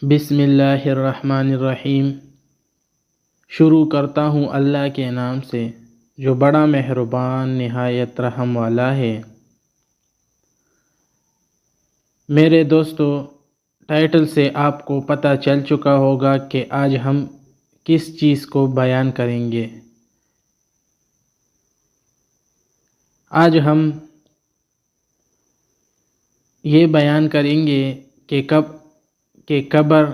بسم اللہ الرحمن الرحیم۔ شروع کرتا ہوں اللہ کے نام سے جو بڑا مہربان نہایت رحم والا ہے۔ میرے دوستو، ٹائٹل سے آپ کو پتہ چل چکا ہوگا کہ آج ہم کس چیز کو بیان کریں گے۔ آج ہم یہ بیان کریں گے کہ قبر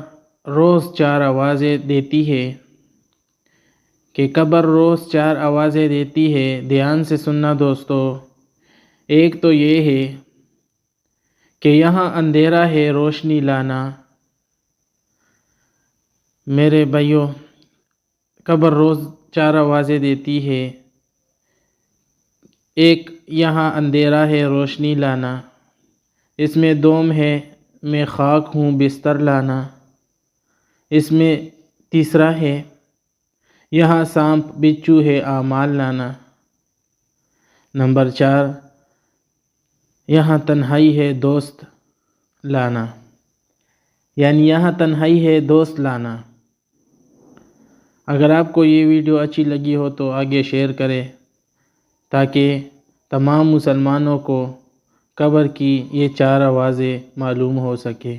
روز چار آوازیں دیتی ہے۔ قبر روز چار آوازیں دیتی ہے۔ دھیان سے سننا دوستو۔ ایک تو یہ ہے کہ یہاں اندھیرا ہے روشنی لانا۔ میرے بھائیو، قبر روز چار آوازیں دیتی ہے۔ ایک، یہاں اندھیرا ہے روشنی لانا۔ اس میں دوم ہے میں خاک ہوں بستر لانا۔ اس میں تیسرا ہے یہاں سانپ بچھو ہے اعمال لانا۔ نمبر 4، یہاں تنہائی ہے دوست لانا، یعنی یہاں تنہائی ہے دوست لانا۔ اگر آپ کو یہ ویڈیو اچھی لگی ہو تو آگے شیئر کریں تاکہ تمام مسلمانوں کو قبر کی یہ چار آوازیں معلوم ہو سکے۔